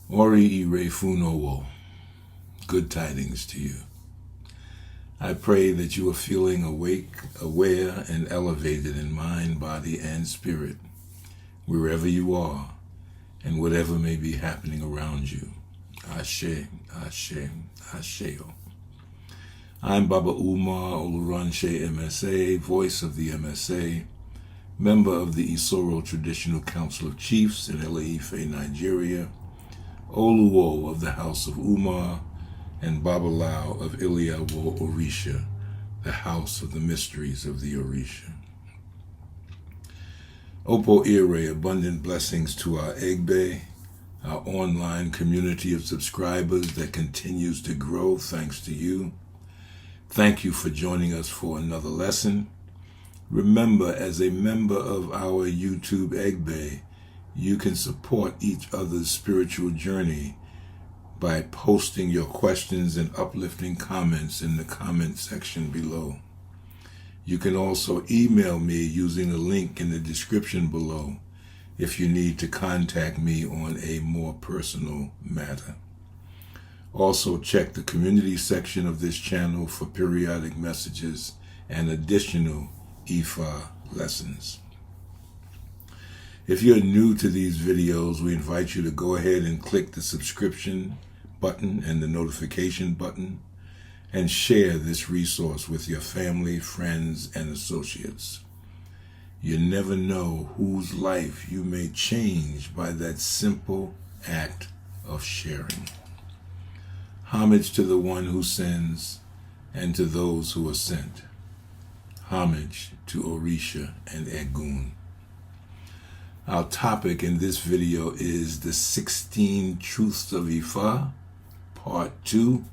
Oriire funowo. Good tidings to you. I pray that you are feeling awake, aware, and elevated in mind, body, and spirit, wherever you are, and whatever may be happening around you. Ashe, Ashe, Asheo. I'm Baba Umar, Oluranse Emese, voice of the MSA, member of the Isoro Traditional Council of Chiefs in Ile-Ife, Nigeria, Oluwo of the House of Umar, and Babalawo of Ile-Ife, Orisa, the House of the Mysteries of the Orisa. Oriire, abundant blessings to our Egbe, our online community of subscribers that continues to grow thanks to you. Thank you for joining us for another lesson. Remember, as a member of our YouTube Egbe, you can support each other's spiritual journey by posting your questions and uplifting comments in the comment section below. You can also email me using the link in the description below if you need to contact me on a more personal matter. Also, check the community section of this channel for periodic messages and additional Ifa lessons. If you're new to these videos, we invite you to go ahead and click the subscription button and the notification button and share this resource with your family, friends, and associates. You never know whose life you may change by that simple act of sharing. Homage to the one who sends and to those who are sent. Homage to Orisa and Egun. Our topic in this video is the 16 Truths of Ifa, Part 2,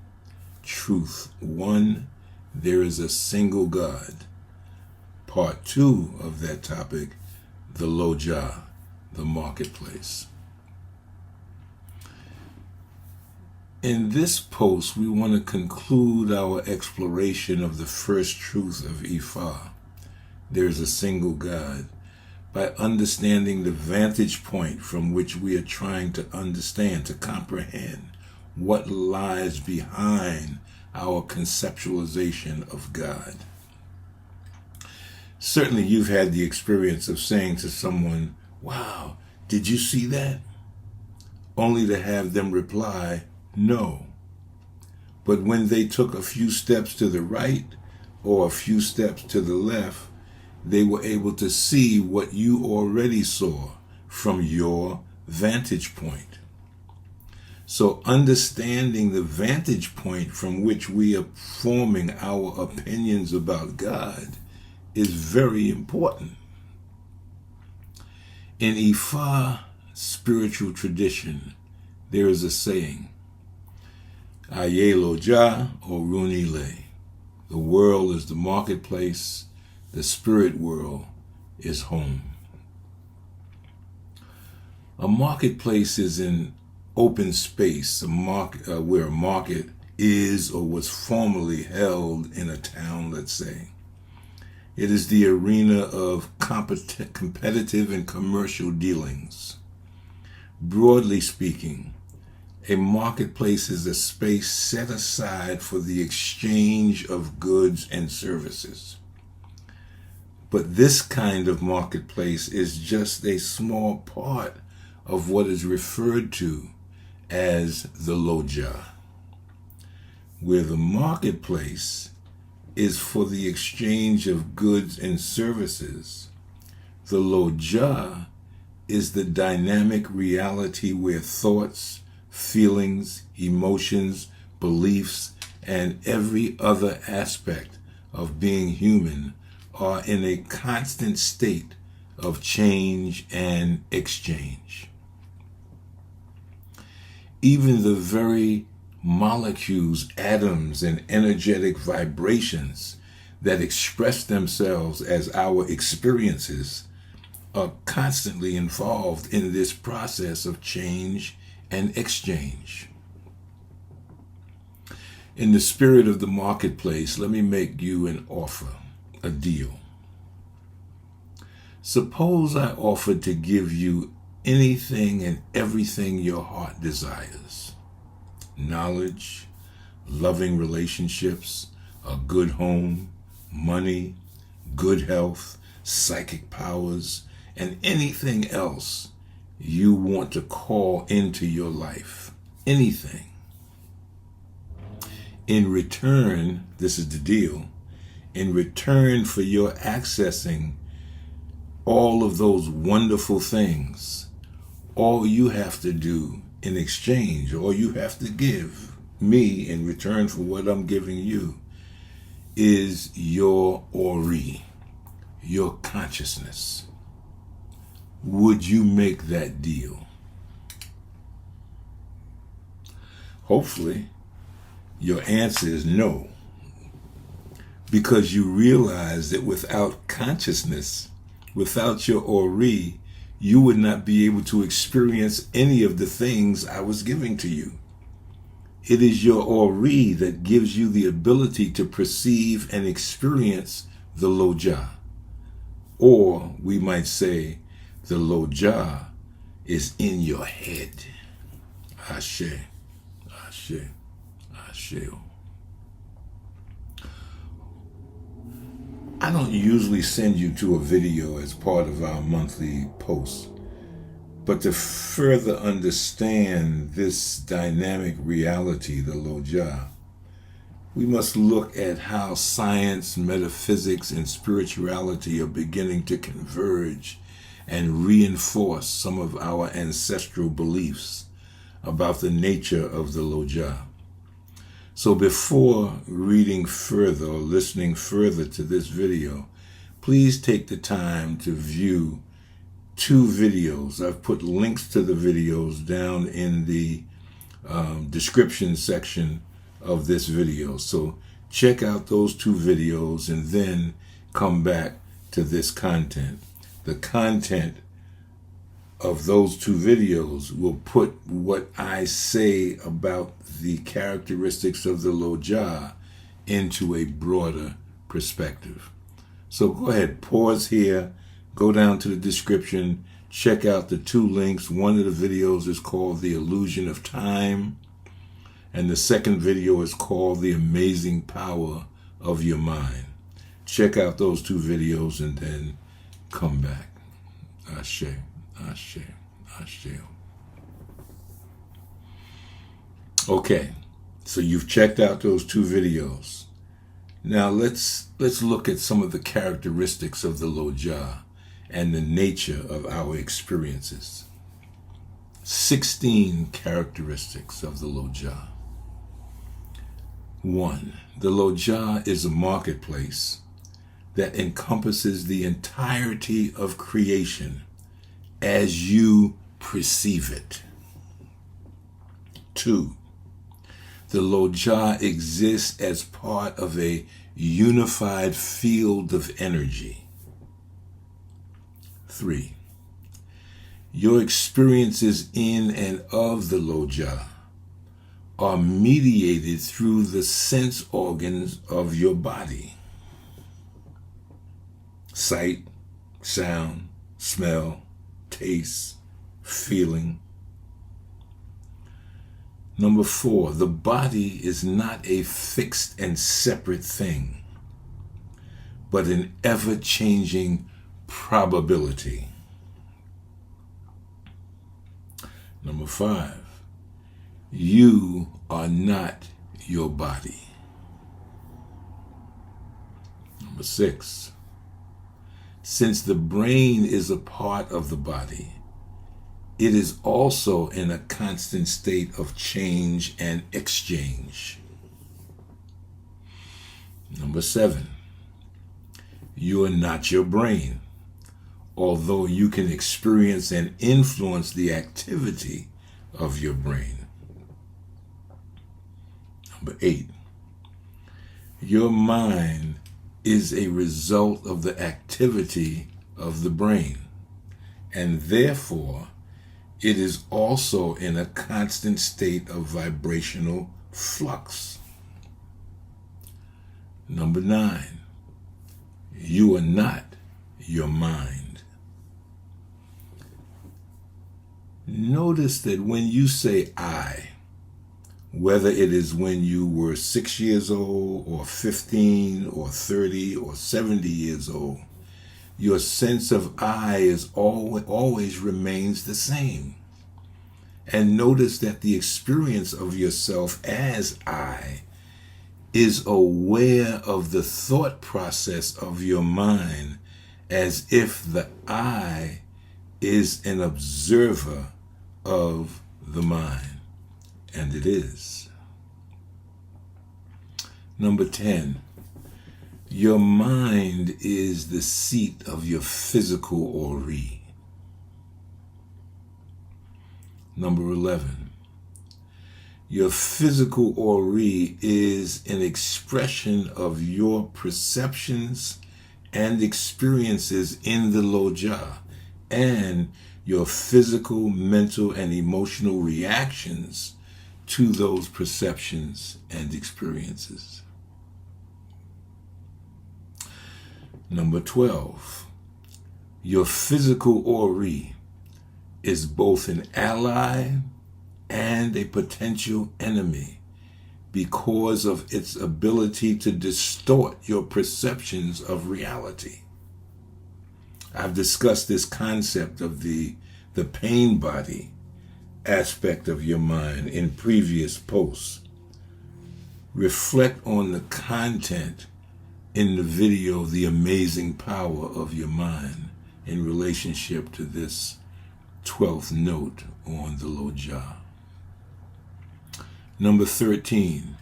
Truth 1, There is a Single God. Part 2 of that topic, the loah, the marketplace. In this post, we want to conclude our exploration of the first truth of Ifa, there is a single God, by understanding the vantage point from which we are trying to understand, to comprehend what lies behind our conceptualization of God. Certainly you've had the experience of saying to someone, "Wow, did you see that?" Only to have them reply, "No." But when they took a few steps to the right or a few steps to the left, they were able to see what you already saw from your vantage point. So understanding the vantage point from which we are forming our opinions about God is very important. In Ifa spiritual tradition, there is a saying, Aye loah or Oriire. The world is the marketplace, the spirit world is home. A marketplace is an open space, where a market is or was formerly held in a town, let's say. It is the arena of competitive and commercial dealings. Broadly speaking, a marketplace is a space set aside for the exchange of goods and services. But this kind of marketplace is just a small part of what is referred to as the loah, where the marketplace is for the exchange of goods and services. The loah is the dynamic reality where thoughts, feelings, emotions, beliefs, and every other aspect of being human are in a constant state of change and exchange. Even the very molecules, atoms, and energetic vibrations that express themselves as our experiences are constantly involved in this process of change and exchange. In the spirit of the marketplace, let me make you an offer, a deal. Suppose I offered to give you anything and everything your heart desires. Knowledge, loving relationships, a good home, money, good health, psychic powers, and anything else you want to call into your life. Anything. In return, this is the deal, in return for your accessing all of those wonderful things, all you have to do in exchange, all you have to give me in return for what I'm giving you, is your Oriire, your consciousness. Would you make that deal? Hopefully, your answer is no, because you realize that without consciousness, without your Oriire, you would not be able to experience any of the things I was giving to you. It is your Oriire that gives you the ability to perceive and experience the loah. Or we might say the loah is in your head. Ashe, Ashe, Ashe. I don't usually send you to a video as part of our monthly posts, but to further understand this dynamic reality, the loah, we must look at how science, metaphysics, and spirituality are beginning to converge and reinforce some of our ancestral beliefs about the nature of the loah. So before reading further or listening further to this video, please take the time to view 2 videos. I've put links to the videos down in the description section of this video. So check out those 2 videos and then come back to this content. The content of those 2 videos will put what I say about the characteristics of the loah into a broader perspective. So go ahead, pause here, go down to the description, check out the 2 links. One of the videos is called The Illusion of Time, and the second video is called The Amazing Power of Your Mind. Check out those 2 videos and then come back. Ashe, Ashe, Ashe. Okay, so you've checked out those 2 videos. Now let's look at some of the characteristics of the loah and the nature of our experiences. 16 characteristics of the loah. 1. The loah is a marketplace that encompasses the entirety of creation as you perceive it. 2. The loah exists as part of a unified field of energy. 3. Your experiences in and of the loah are mediated through the sense organs of your body. Sight, sound, smell, taste, feeling. Number 4, the body is not a fixed and separate thing, but an ever-changing probability. Number 5, you are not your body. Number 6, since the brain is a part of the body, it is also in a constant state of change and exchange. Number 7, you are not your brain, although you can experience and influence the activity of your brain. Number 8, your mind is a result of the activity of the brain, and therefore it is also in a constant state of vibrational flux. Number 9, you are not your mind. Notice that when you say I, whether it is when you were 6 years old or 15 or 30 or 70 years old, your sense of I is always remains the same. And notice that the experience of yourself as I is aware of the thought process of your mind as if the I is an observer of the mind. And it is. Number 10, your mind is the seat of your physical Oriire. Number 11, your physical Oriire is an expression of your perceptions and experiences in the loah, and your physical, mental, and emotional reactions to those perceptions and experiences. Number 12, your physical Oriire is both an ally and a potential enemy because of its ability to distort your perceptions of reality. I've discussed this concept of the pain body aspect of your mind in previous posts. Reflect on the content in the video, The Amazing Power of Your Mind, in relationship to this 12th note on the loah. Number 13,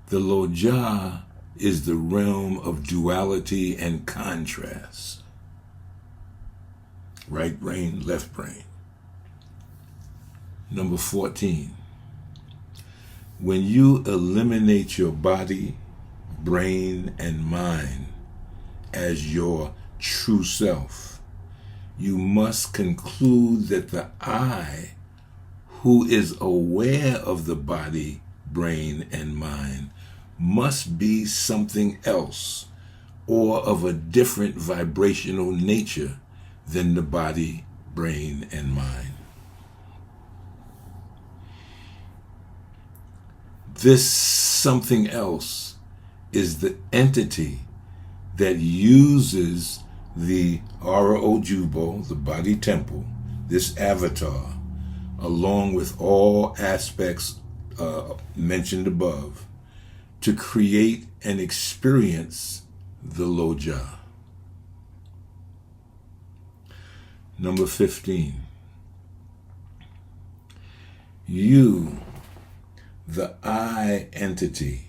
the loah is the realm of duality and contrast. Right brain, left brain. Number 14, when you eliminate your body, brain, and mind as your true self, you must conclude that the I, who is aware of the body, brain, and mind, must be something else or of a different vibrational nature than the body, brain, and mind. This something else is the entity that uses the Ara Ojubo, the body temple, this avatar, along with all aspects mentioned above, to create and experience the loah. Number 15, you, the I entity,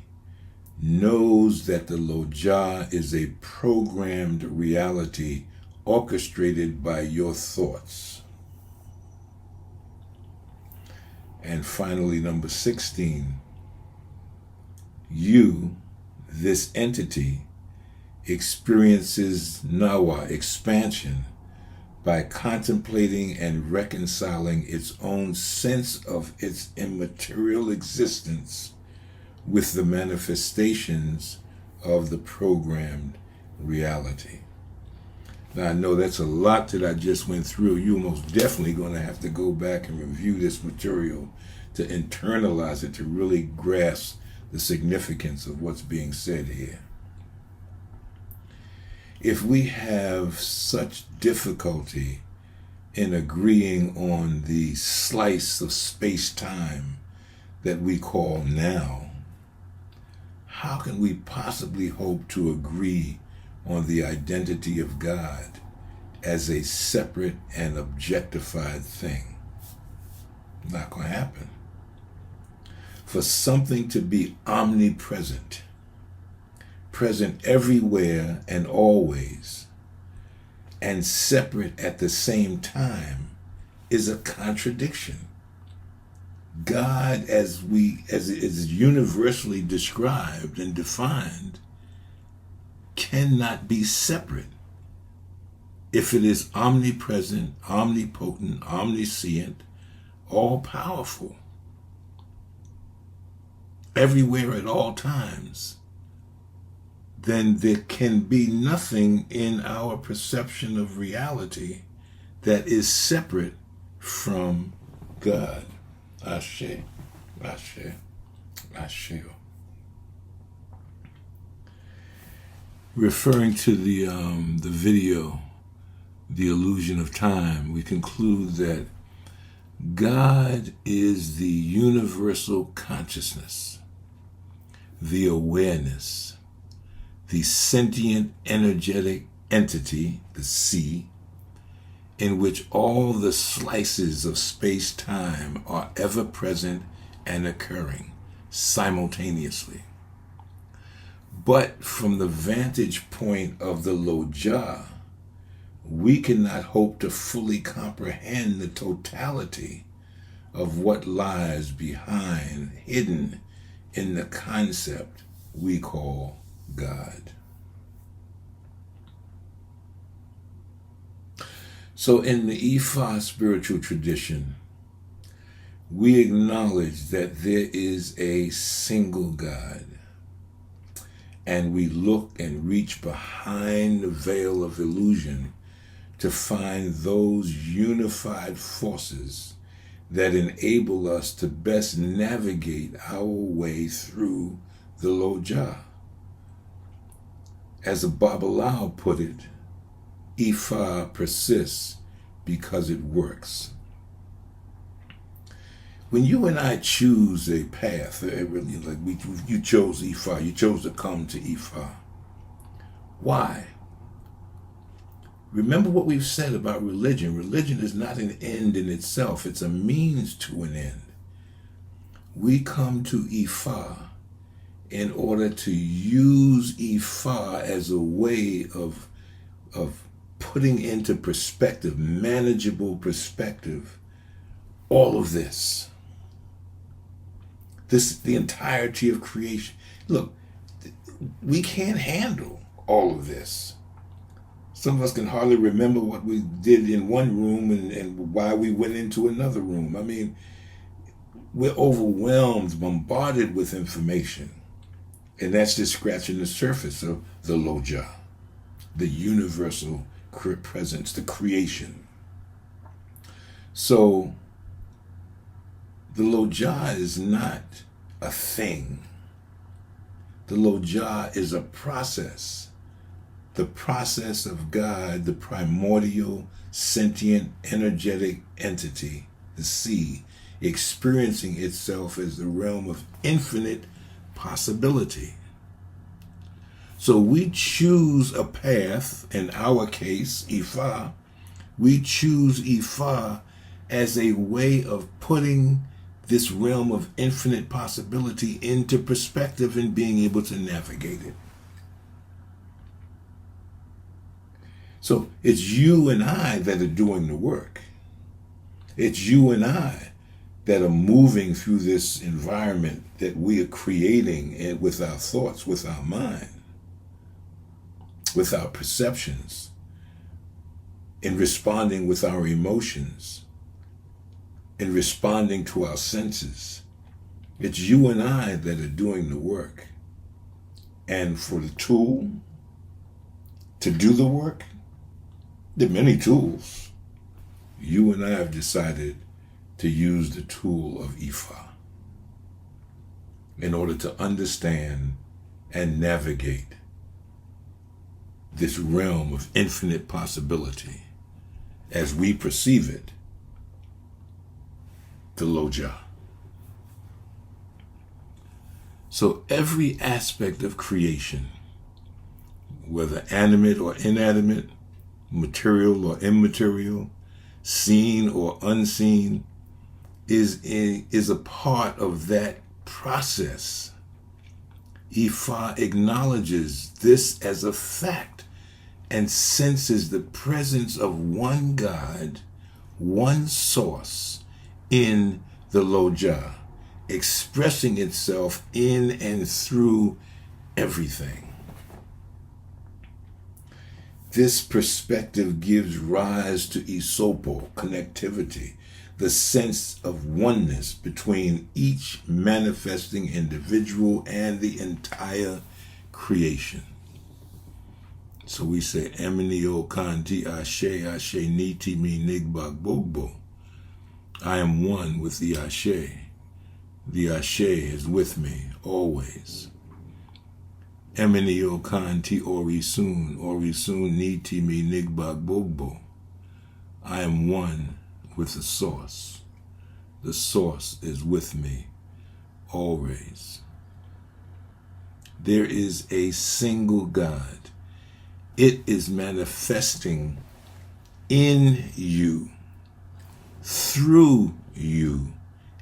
knows that the loah is a programmed reality orchestrated by your thoughts. And finally, number 16, you, this entity, experiences nawa, expansion, by contemplating and reconciling its own sense of its immaterial existence with the manifestations of the programmed reality. Now, I know that's a lot that I just went through. You're most definitely going to have to go back and review this material to internalize it, to really grasp the significance of what's being said here. If we have such difficulty in agreeing on the slice of space-time that we call now, how can we possibly hope to agree on the identity of God as a separate and objectified thing? Not going to happen. For something to be omnipresent, present everywhere and always, and separate at the same time, is a contradiction. God, as it is universally described and defined, cannot be separate. If it is omnipresent, omnipotent, omniscient, all-powerful, everywhere at all times, then there can be nothing in our perception of reality that is separate from God. Ashe, Ashe, Ashe. Referring to the video, The Illusion of Time, we conclude that God is the universal consciousness, the awareness, the sentient energetic entity, the C, in which all the slices of space-time are ever present and occurring simultaneously. But from the vantage point of the loah, we cannot hope to fully comprehend the totality of what lies behind, hidden in the concept we call God. So in the Ifa spiritual tradition, we acknowledge that there is a single God, and we look and reach behind the veil of illusion to find those unified forces that enable us to best navigate our way through the loah. As a Babalawo put it, Ifa persists because it works. When you and I choose a path, really, like you chose Ifa, you chose to come to Ifa. Why? Remember what we've said about religion. Religion is not an end in itself, it's a means to an end. We come to Ifa in order to use Ifa as a way of putting into perspective, manageable perspective, all of this. The entirety of creation. Look, we can't handle all of this. Some of us can hardly remember what we did in one room and why we went into another room. I mean, we're overwhelmed, bombarded with information. And that's just scratching the surface of the loah, the universal presence, the creation. So the loah is not a thing. The loah is a process. The process of God, the primordial, sentient, energetic entity, the sea, experiencing itself as the realm of infinite possibility. So we choose a path, in our case, Ifa. We choose Ifa as a way of putting this realm of infinite possibility into perspective and being able to navigate it. So it's you and I that are doing the work. It's you and I that are moving through this environment that we are creating with our thoughts, with our mind, with our perceptions, in responding with our emotions, in responding to our senses. It's you and I that are doing the work. And for the tool to do the work, there are many tools. You and I have decided to use the tool of Ifa in order to understand and navigate this realm of infinite possibility as we perceive it, the loah. So every aspect of creation, whether animate or inanimate, material or immaterial, seen or unseen, is a part of that process. Ifa acknowledges this as a fact and senses the presence of one God, one source in the loah, expressing itself in and through everything. This perspective gives rise to Isopo, connectivity, the sense of oneness between each manifesting individual and the entire creation. So we say, Emini o kanti ashe ashe niti mi nigbag bogbo, I am one with the Ashe. The Ashe is with me always. Emini okan ti orisun ni ti mi nigbag bogbo. I am one with the source. The source is with me always. There is a single God. It is manifesting in you, through you,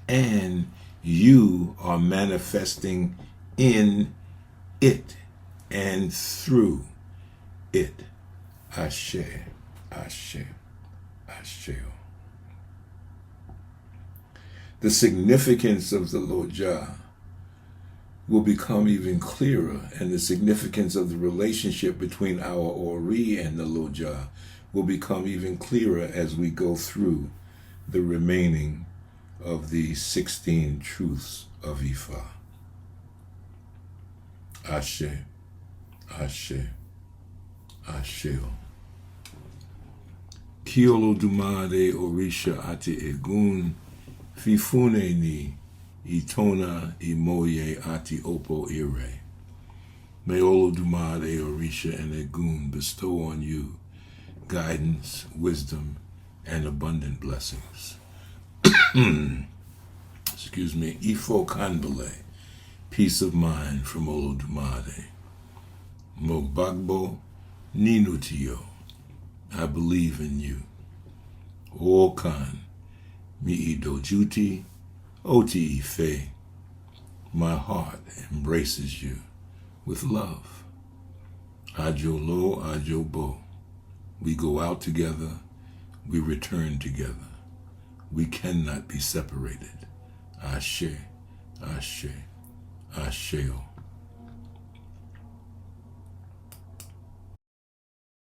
and you are manifesting in it and through it. Ashe, Ashe, Ashe. The significance of the loah will become even clearer, and the significance of the relationship between our Oriire and the loah will become even clearer as we go through the remaining of the 16 truths of Ifa. Ashe, Ashe, Asheo. Ki Olofi-dumare Orisha ati egun fifune ni itona imoye ati opo ire. May Olofi-dumare Orisha and Egun bestow on you guidance, wisdom, and abundant blessings. Excuse me. Ifo kanbale, peace of mind from Olofi-dumare. Mogbagbo ninutio, I believe in you. Okan mi idojuti oti ife, my heart embraces you with love. Ajo lo, ajo bo. We go out together, we return together. We cannot be separated. Ashe, Ashe, Asheo.